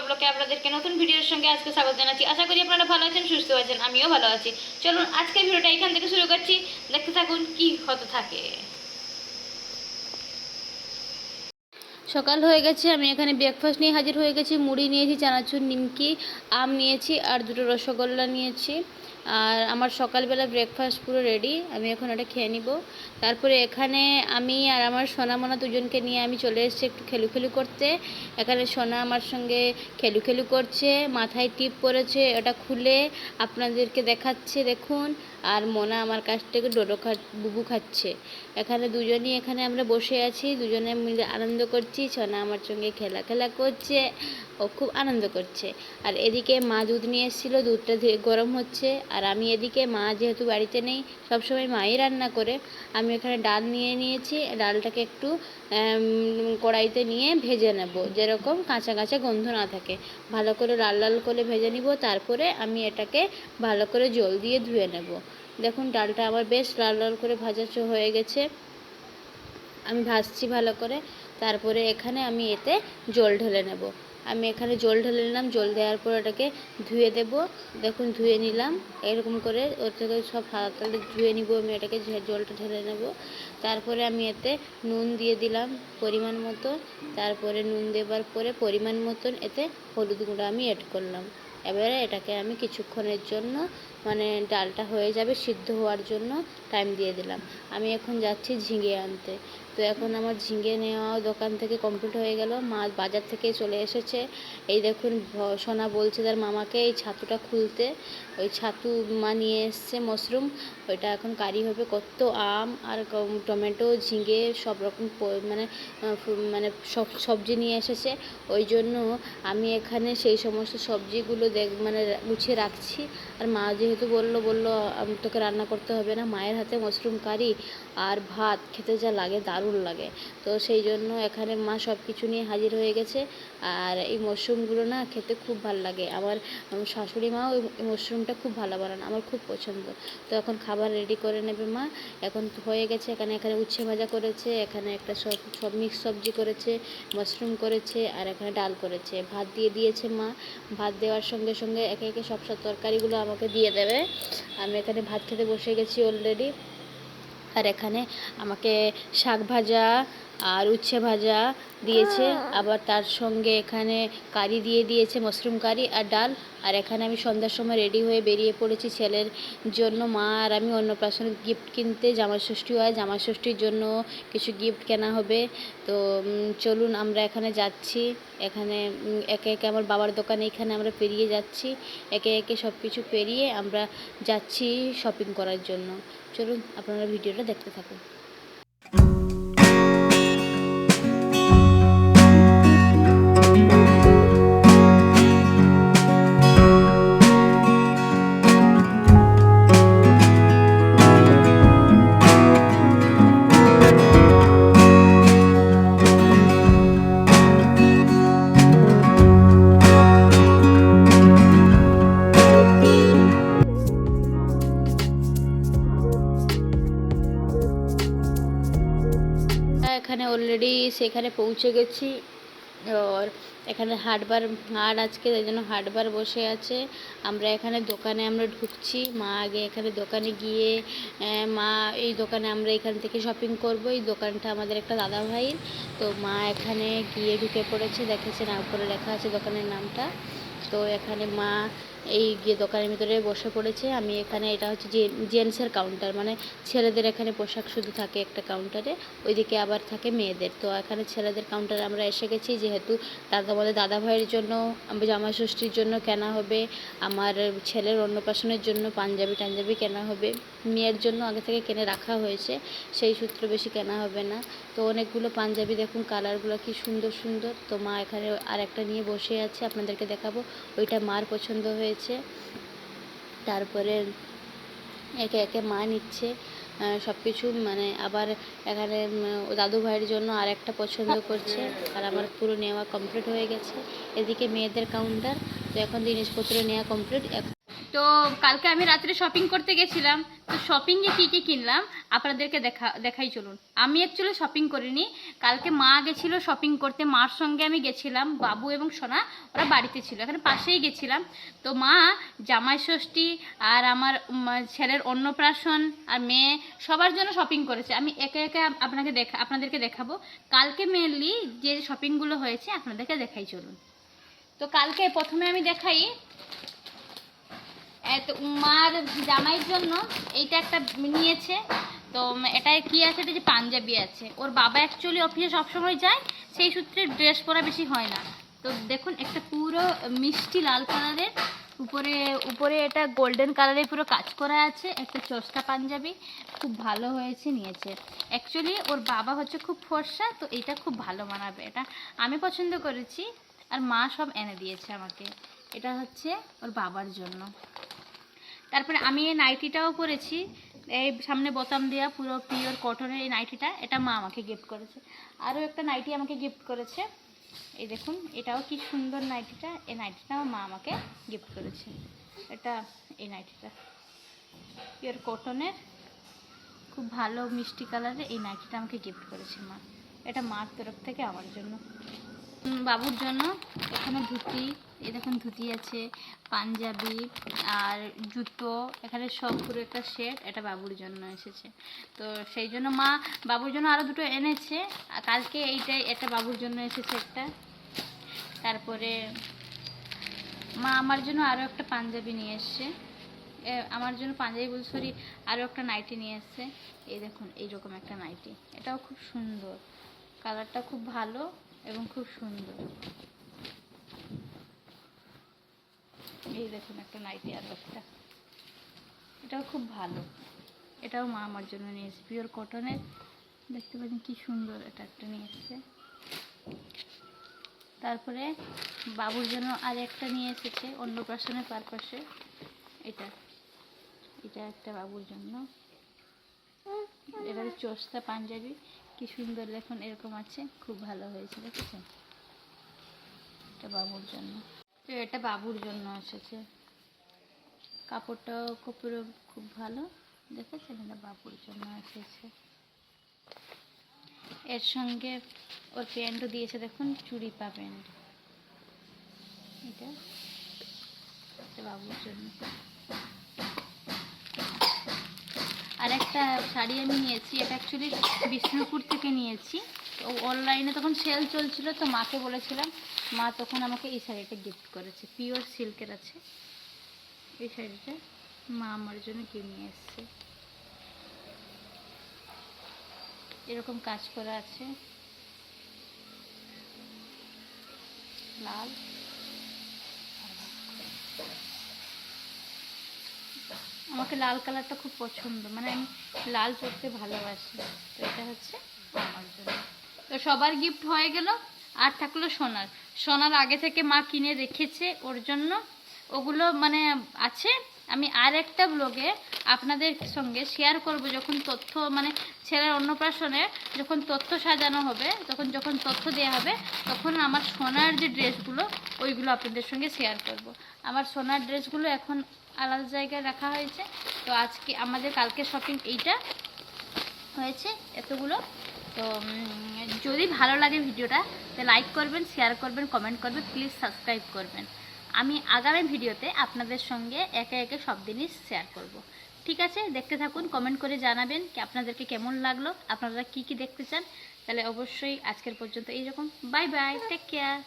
ব্লগে আপনাদেরকে নতুন ভিডিওর সঙ্গে আজকে স্বাগত জানাচ্ছি। আশা করি আপনারা ভালো আছেন, সুস্থ আছেন, আমিও ভালো আছি। চলুন আজকের ভিডিওটা এখান থেকে শুরু করছি, দেখতে থাকুন কি হতে থাকে। সকাল হয়ে গেছে, আমি এখানে ব্রেকফাস্ট নিয়ে হাজির হয়ে গেছি। মুড়ি নিয়েছি, চানাচুর, নিমকি, আম নিয়েছি আর দুটো রসগোল্লা নিয়েছি। আর আমার সকালবেলা ব্রেকফাস্ট পুরো রেডি, আমি এখন এটা খেয়ে নিব। তারপরে এখানে আমি আর আমার সোনামোনা দুজনকে নিয়ে আমি চলে এসেছি একটু খেলু করতে। এখানে সোনা আমার সঙ্গে খেলু করছে, মাথায় টিপ পরেছে, ওটা খুলে আপনাদেরকে দেখাচ্ছে, দেখুন। আর মোনা আমার কাছ থেকে বুবু খাচ্ছে। এখানে দুজনই এখানে আমরা বসে আছি, দুজনে মিলে আনন্দ করছি। সোনা আমার সঙ্গে খেলা করছে, ও খুব আনন্দ করছে। আর এদিকে মা দুধ নিয়ে এসেছিলো, দুধটা গরম হচ্ছে। আর আমি এদিকে, মা যেহেতু বাড়িতে নেই, সবসময় মাই রান্না করে, আমি এখানে ডাল নিয়ে নিয়েছি। ডালটাকে একটু কড়াইতে নিয়ে ভেজে নেব, যেরকম কাঁচা কাঁচা গন্ধ না থাকে। ভালো করে লাল লাল করে ভেজে নিব। তারপরে আমি এটাকে ভালো করে জল দিয়ে ধুয়ে নেব। দেখুন ডালটা আমার বেশ লাল লাল করে ভাজা হয়ে গেছে, আমি ভাজছি ভালো করে। তারপরে এখানে আমি এতে জল ঢেলে নেব। আমি এখানে জল ঢেলে নিলাম, জল দেওয়ার পর এটাকে ধুয়ে দেব। দেখুন ধুয়ে নিলাম এরকম করে, ওর থেকে সব তাহলে ধুয়ে নিব আমি এটাকে, জলটা ঢেলে নেব। তারপরে আমি এতে নুন দিয়ে দিলাম পরিমাণ মতো। তারপরে নুন দেওয়ার পরে পরিমাণ মতন এতে হলুদ গুঁড়ো আমি অ্যাড করলাম। এবারে এটাকে আমি কিছুক্ষণের জন্য, মানে ডালটা হয়ে যাবে, সিদ্ধ হওয়ার জন্য টাইম দিয়ে দিলাম। আমি এখন যাচ্ছি ঝিঙে আনতে। তো এখন আমার ঝিঙে নেওয়া দোকান থেকে কমপ্লিট হয়ে গেল, মা বাজার থেকে চলে এসেছে। এই দেখুন সোনা বলছে তার মামাকে এই ছাতুটা খুলতে। ওই ছাতু মা নিয়ে এসছে, মাশরুম, ওইটা এখন কারি হবে। কত আম আর টমেটো, ঝিঙে, সব রকম মানে মানে সব সবজি নিয়ে এসেছে। ওই জন্য আমি এখানে সেই সমস্ত সবজিগুলো মানে গুছিয়ে রাখছি। আর মা যেহেতু বললো তোকে রান্না করতে হবে না, মায়ের হাতে মাশরুম কারি আর ভাত খেতে যা লাগে, দারুণ লাগে। তো সেই জন্য এখানে মা সব কিছু নিয়ে হাজির হয়ে গেছে। আর এই মাশরুমগুলো না খেতে খুব ভালো লাগে। আমার শাশুড়ি মাও এই মাশরুমটা খুব ভালো বানান, আমার খুব পছন্দ। তো এখন খাবার রেডি করে নেবে মা। এখন হয়ে গেছে, এখানে উচ্ছে ভাজা করেছে, এখানে একটা সব মিক্স সবজি করেছে, মাশরুম করেছে, আর এখানে ডাল করেছে, ভাত দিয়ে দিয়েছে মা। ভাত দেওয়ার সঙ্গে সঙ্গে একে একে সব তরকারিগুলো আমাকে দিয়ে দেবে। আমি এখানে ভাত খেতে বসে গেছি অলরেডি। আর এখানে আমাকে শাক ভাজা আর উচ্ছে ভাজা দিয়েছে, আবার তার সঙ্গে এখানে কারি দিয়ে দিয়েছে, মাশরুম কারি আর ডাল। আর এখানে আমি সন্ধ্যার সময় রেডি হয়ে বেরিয়ে পড়েছি ছেলের জন্য। মা আর আমি অন্নপ্রাশনের গিফট কিনতে, জামাষষ্ঠী হয়, জামাষষ্ঠীর জন্য কিছু গিফট কেনা হবে। তো চলুন আমরা এখানে যাচ্ছি। এখানে একে একে আমার বাবার দোকানে এখানে আমরা পেরিয়ে যাচ্ছি, একে একে সব কিছু পেরিয়ে আমরা যাচ্ছি শপিং করার জন্য। চলুন আপনারা ভিডিওটা দেখতে থাকুন। এখানে অলরেডি সেখানে পৌঁছে গেছি। আর এখানে হাট আজকে, তাই জন্য হাটবার বসে আছে। আমরা এখানে দোকানে আমরা ঢুকছি। মা আগে এখানে দোকানে গিয়ে, মা এই দোকানে আমরা এখান থেকে শপিং করব। এই দোকানটা আমাদের একটা দাদা ভাইয়ের। তো মা এখানে গিয়ে ঢুকে পড়েছে, দেখেছেন উপরে লেখা আছে দোকানের নামটা। তো এখানে মা এই গিয়ে দোকানের ভিতরে বসে পড়েছে। আমি এখানে, এটা হচ্ছে জেন্টসের কাউন্টার, মানে ছেলেদের এখানে পোশাক শুধু থাকে একটা কাউন্টারে, ওইদিকে আবার থাকে মেয়েদের। তো এখানে ছেলেদের কাউন্টারে আমরা এসে গেছি, যেহেতু আমাদের দাদা ভাইয়ের জন্য জামাষষ্ঠীর জন্য কেনা হবে, আমার ছেলের অন্নপ্রাশনের জন্য পাঞ্জাবি কেনা হবে। মেয়ের জন্য আগে থেকে কিনে রাখা হয়েছে, সেই সূত্র বেশি কেনা হবে না। তো অনেকগুলো পাঞ্জাবি, দেখুন কালারগুলো কি সুন্দর সুন্দর। তো মা এখানে আর একটা নিয়ে বসে আছে, আপনাদেরকে দেখাবো। ওইটা মার পছন্দ হয়েছে। তারপরে একে একে মা নিচ্ছে সব কিছু, মানে আবার এখানে দাদু ভাইয়ের জন্য আর একটা পছন্দ করছে। আর আমার পুরো নেওয়া কমপ্লিট হয়ে গেছে। এদিকে মেয়েদের কাউন্টার। তো এখন জিনিসপত্র নেওয়া কমপ্লিট। তো কালকে আমি রাত্রে শপিং করতে গেছিলাম, তো শপিংয়ে কী কী কিনলাম আপনাদেরকে দেখাই চলুন। আমি অ্যাকচুয়ালি শপিং করিনি, কালকে মা গেছিলো শপিং করতে, মার সঙ্গে আমি গেছিলাম, বাবু এবং সোনা ওরা বাড়িতে ছিল, এখানে পাশেই গেছিলাম। তো মা জামাই ষষ্ঠী আর আমার ছেলের অন্নপ্রাশন আর মেয়ে সবার জন্য শপিং করেছে। আমি একে একে আপনাদেরকে দেখাবো। কালকে মেনলি যে শপিংগুলো হয়েছে আপনাদেরকে দেখাই চলুন। তো কালকে প্রথমে আমি দেখাই মার জামাইয়ের জন্য এইটা একটা নিয়েছে। তো এটায় কি আছে, এটা যে পাঞ্জাবি আছে, ওর বাবা অ্যাকচুয়ালি অফিসে সবসময় যায়, সেই সূত্রে ড্রেস পরা বেশি হয় না। তো দেখুন একটা পুরো মিষ্টি লাল কালারের, উপরে এটা গোল্ডেন কালারের পুরো কাজ করা আছে, একটা চোস্তা পাঞ্জাবি, খুব ভালো হয়েছে নিয়েছে। অ্যাকচুয়ালি ওর বাবা হচ্ছে খুব ফর্সা, তো এটা খুব ভালো মানাবে, এটা আমি পছন্দ করেছি আর মা সব এনে দিয়েছে আমাকে। এটা হচ্ছে ওর বাবার জন্য। তারপরে আমি এই নাইটিটাও পরেছি, এই সামনে বোতাম দেওয়া পুরো পিওর কটনের এই নাইটিটা, এটা মা আমাকে গিফট করেছে। আরও একটা নাইটি আমাকে গিফট করেছে, এই দেখুন এটাও কি সুন্দর নাইটিটা, এই নাইটিটাও মা আমাকে গিফট করেছে। এটা এই নাইটিটা পিওর কটনের, খুব ভালো মিষ্টি কালারের, এই নাইটিটা আমাকে গিফট করেছে মা। এটা মার তরফ থেকে আমার জন্য। বাবুর জন্য এখানে ধুতি, এই দেখুন ধুতি আছে, পাঞ্জাবি আর জুতো, এখানে সব পুরো একটা সেট, এটা বাবুর জন্য এসেছে। তো সেই জন্য মা বাবুর জন্য আরও দুটো এনেছে, কালকে এটা বাবুর জন্য এসেছে একটা। তারপরে মা আমার জন্য আরও একটা পাঞ্জাবি নিয়ে এসছে, আমার জন্য পাঞ্জাবি বলতে সরি, আরও একটা নাইটি নিয়ে এসছে। এই দেখুন এইরকম একটা নাইটি, এটাও খুব সুন্দর, কালারটা খুব ভালো এবং খুব সুন্দর। এই দেখুন একটা নাইটি আর একটা, এটাও খুব ভালো, এটাও মা আমার জন্য নিয়ে এসেছে, পিওর কটনের, দেখতে পাচ্ছেন কি সুন্দর, এটা একটা নিয়ে এসেছে। তারপরে বাবুর জন্য আর একটা নিয়ে এসেছে অন্নপ্রাশনের পারপাসে, এটা একটা বাবুর জন্য। এটা চোস্তা পাঞ্জাবি, কি সুন্দর দেখুন, এরকম আছে, খুব ভালো হয়েছে, দেখেছেন, এটা বাবুর জন্য। তো এটা বাবুর জন্য এসেছে, কাপড়টাও পুরো খুব ভালো, দেখেছেন, এটা বাবুর জন্য এসেছে। এর সঙ্গে ওর প্যান্টও দিয়েছে, দেখুন চুড়িপা প্যান্ট, এটা বাবুর জন্য। আর একটা শাড়ি আমি নিয়েছি, এটা অ্যাকচুয়ালি বিষ্ণুপুর থেকে নিয়েছি, তো অনলাইনে তখন সেল চলছিল, তো মাকে বলেছিলাম, মা তখন আমাকে এই শাড়িটা গিফট করেছে, পিওর সিল্কের আছে এই শাড়িটা, মা আমার জন্য কিনে নিয়ে এসছে। এরকম কাজ করা আছে লাল, আমাকে লাল কালারটা খুব পছন্দ, মানে আমি লাল পরতে ভালোবাসি, তো এটা হচ্ছে আমার জন্য। তো সবার গিফট হয়ে গেল, আর থাকলো সোনার আগে থেকে মা কিনে রেখেছে ওর জন্য, ওগুলো মানে আছে, আমি আর একটা ব্লগে আপনাদের সঙ্গে শেয়ার করব, যখন তথ্য মানে ছেলের অন্নপ্রাশনে যখন তথ্য সাজানো হবে, যখন তথ্য দেওয়া হবে, তখন আমার সোনার যে ড্রেসগুলো ওইগুলো আপনাদের সঙ্গে শেয়ার করব। আমার সোনার ড্রেসগুলো এখন আলাদা জায়গায় রাখা হয়েছে। তো আজকে আমাদের কালকে শপিং এইটা হয়েছে এতগুলো। তো যদি ভালো লাগে ভিডিওটা, তো লাইক করবেন, শেয়ার করবেন, কমেন্ট করবেন, প্লিজ সাবস্ক্রাইব করবেন। আমি আগামী ভিডিওতে আপনাদের সঙ্গে একে একে সব জিনিস শেয়ার করব। ঠিক আছে, দেখতে থাকুন, কমেন্ট করে জানাবেন কি আপনাদেরকে কেমন লাগলো, আপনারা কি কি দেখতে চান। তাহলে অবশ্যই আজকের পর্যন্ত এইরকম, বাই বাই, টেক কেয়ার।